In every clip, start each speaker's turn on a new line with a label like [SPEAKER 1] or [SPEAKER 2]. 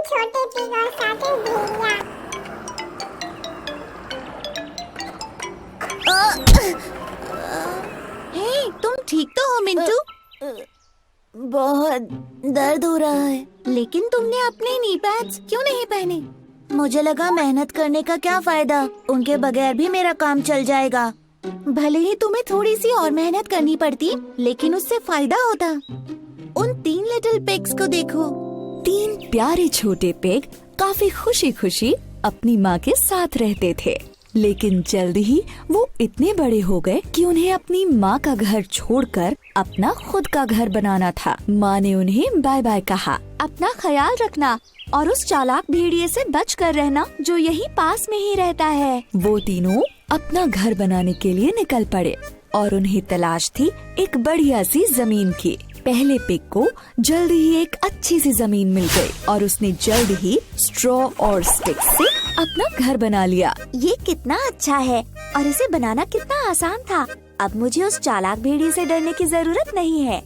[SPEAKER 1] छोटे पिग और साथ ही भेड़िया।
[SPEAKER 2] हे, तुम ठीक तो हो मिंटू?
[SPEAKER 3] बहुत दर्द हो रहा है।
[SPEAKER 2] लेकिन तुमने अपने नी पैड्स क्यों नहीं पहने?
[SPEAKER 3] मुझे लगा मेहनत करने का क्या फायदा, उनके बगैर भी मेरा काम चल जाएगा।
[SPEAKER 2] भले ही तुम्हें थोड़ी सी और मेहनत करनी पड़ती, लेकिन उससे फायदा होता। उन 3 लिटिल पिग्स को देखो।
[SPEAKER 4] 3 प्यारे छोटे पिग काफी खुशी खुशी अपनी माँ के साथ रहते थे। लेकिन जल्द ही वो इतने बड़े हो गए कि उन्हें अपनी माँ का घर छोड़कर अपना खुद का घर बनाना था। माँ ने उन्हें बाय बाय कहा।
[SPEAKER 2] अपना ख्याल रखना और उस चालाक भेड़िए से बच कर रहना जो यहीं पास में ही रहता है।
[SPEAKER 4] वो तीनों अपना घर बनाने के लिए निकल पड़े और उन्हें तलाश थी एक बढ़िया सी जमीन की। पहले पिग को जल्द ही एक अच्छी सी जमीन मिल गई और उसने जल्द ही स्ट्रॉ और स्टिक से अपना घर बना लिया।
[SPEAKER 2] ये कितना अच्छा है और इसे बनाना कितना आसान था। अब मुझे उस चालाक भेड़िए से डरने की जरूरत नहीं है।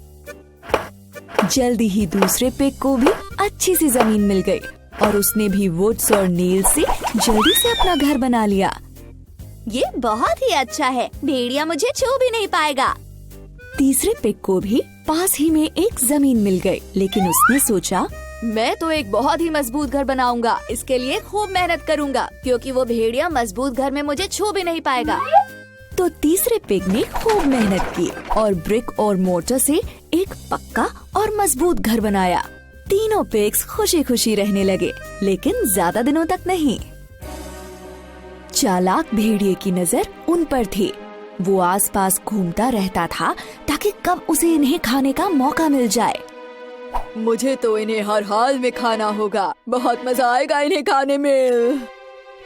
[SPEAKER 4] जल्दी ही दूसरे पिग को भी अच्छी सी जमीन मिल गई और उसने भी वुड्स और नील से जल्दी से अपना घर बना लिया।
[SPEAKER 2] ये बहुत ही अच्छा है, भेड़िया मुझे छू भी नहीं पाएगा।
[SPEAKER 4] तीसरे पिग को भी पास ही में एक जमीन मिल गई, लेकिन उसने सोचा
[SPEAKER 2] मैं तो एक बहुत ही मजबूत घर बनाऊंगा। इसके लिए खूब मेहनत करूंगा क्योंकि वो भेड़िया मजबूत घर में मुझे छू भी नहीं पाएगा।
[SPEAKER 4] तो तीसरे पिग ने खूब मेहनत की और ब्रिक और मोटर से एक पक्का और मजबूत घर बनाया। तीनों पिग्स खुशी खुशी रहने लगे, लेकिन ज्यादा दिनों तक नहीं। चालाक भेड़िए की नजर उन पर थी। वो आसपास घूमता रहता था ताकि कब उसे इन्हें खाने का मौका मिल जाए।
[SPEAKER 5] मुझे तो इन्हें हर हाल में खाना होगा, बहुत मजा आएगा इन्हें खाने में।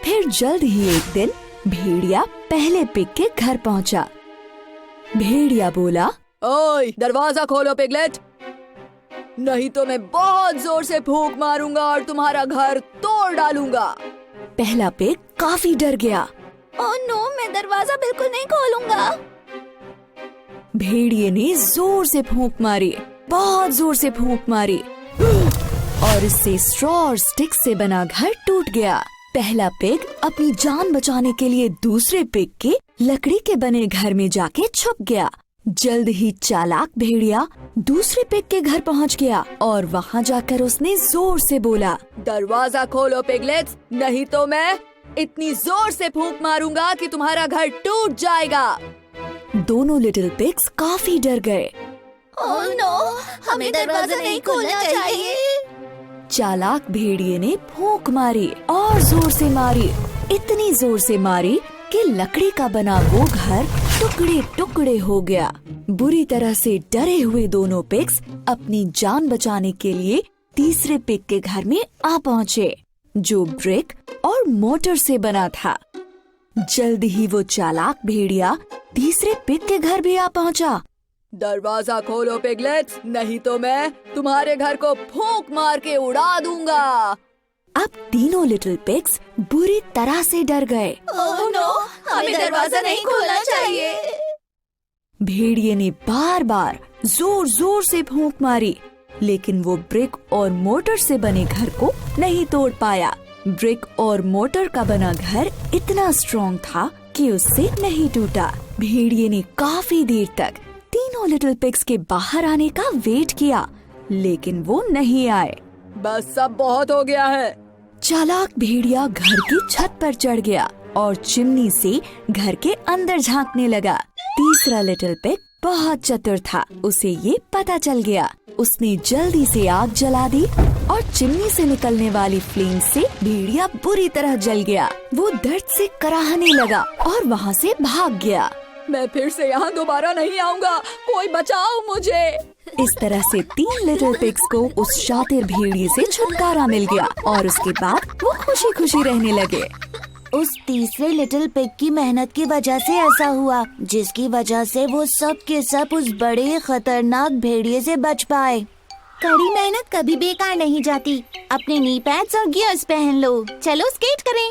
[SPEAKER 4] फिर जल्द ही एक दिन भेड़िया पहले पिग के घर पहुंचा। भेड़िया बोला,
[SPEAKER 5] ओए दरवाजा खोलो पिगलेट, नहीं तो मैं बहुत जोर से फूंक मारूंगा और तुम्हारा घर तोड़ डालूंगा।
[SPEAKER 4] पहला पिग काफी डर गया।
[SPEAKER 2] ओह नो, मैं दरवाजा बिल्कुल नहीं खोलूंगा।
[SPEAKER 4] भेड़िए ने जोर से फूंक मारी, बहुत जोर से फूंक मारी और इससे स्ट्रॉ और स्टिक से बना घर टूट गया। पहला पिग अपनी जान बचाने के लिए दूसरे पिग के लकड़ी के बने घर में जाके छुप गया। जल्द ही चालाक भेड़िया दूसरे पिग के घर पहुंच गया और वहां जाकर उसने जोर से बोला,
[SPEAKER 5] दरवाजा खोलो पिगलेट्स, नहीं तो मैं इतनी जोर से फूंक मारूंगा कि तुम्हारा घर टूट जाएगा।
[SPEAKER 4] दोनों लिटिल पिग्स काफी डर गए।
[SPEAKER 2] ओह नो, हमें दरवाजा नहीं खोलना चाहिए।
[SPEAKER 4] चालाक भेड़िए ने फूंक मारी और जोर से मारी, इतनी जोर से मारी कि लकड़ी का बना वो घर टुकड़े टुकड़े हो गया। बुरी तरह से डरे हुए दोनों पिग्स अपनी जान बचाने के लिए तीसरे पिग के घर में आ पहुँचे, जो ब्रिक और मोटर से बना था। जल्द ही वो चालाक भेड़िया तीसरे पिग के घर भी आ पहुँचा।
[SPEAKER 5] दरवाजा खोलो पिगलेट्स, नहीं तो मैं तुम्हारे घर को फूंक मार के उड़ा दूंगा।
[SPEAKER 4] अब तीनों लिटिल पिग्स बुरी तरह से डर गए।
[SPEAKER 2] ओह नो, हमें दरवाजा नहीं खोलना चाहिए।
[SPEAKER 4] भेड़िए ने बार बार जोर जोर से फूंक मारी, लेकिन वो ब्रिक और मोटर से बने घर को नहीं तोड़ पाया। ब्रिक और मोटर का बना घर इतना स्ट्रॉन्ग था कि उससे नहीं टूटा। भेड़िए ने काफी देर तक तीनों लिटिल पिग्स के बाहर आने का वेट किया, लेकिन वो नहीं आए।
[SPEAKER 5] बस सब बहुत हो गया है।
[SPEAKER 4] चालाक भेड़िया घर की छत पर चढ़ गया और चिमनी से घर के अंदर झांकने लगा। तीसरा लिटिल पिग बहुत चतुर था, उसे ये पता चल गया। उसने जल्दी से आग जला दी और चिमनी से निकलने वाली फ्लेम से भेड़िया बुरी तरह जल गया। वो दर्द से कराहने लगा और वहाँ से भाग गया।
[SPEAKER 5] मैं फिर से यहाँ दोबारा नहीं आऊँगा, कोई बचाओ मुझे।
[SPEAKER 4] इस तरह से 3 लिटिल पिग्स को उस शातिर भेड़िए से छुटकारा मिल गया और उसके बाद वो खुशी खुशी रहने लगे।
[SPEAKER 3] उस तीसरे लिटिल पिग की मेहनत की वजह से ऐसा हुआ, जिसकी वजह से वो सब के सब उस बड़े खतरनाक भेड़िए से बच पाए।
[SPEAKER 2] कड़ी मेहनत कभी बेकार नहीं जाती। अपने नी पैड्स और गियर्स पहन लो, चलो स्केट करें।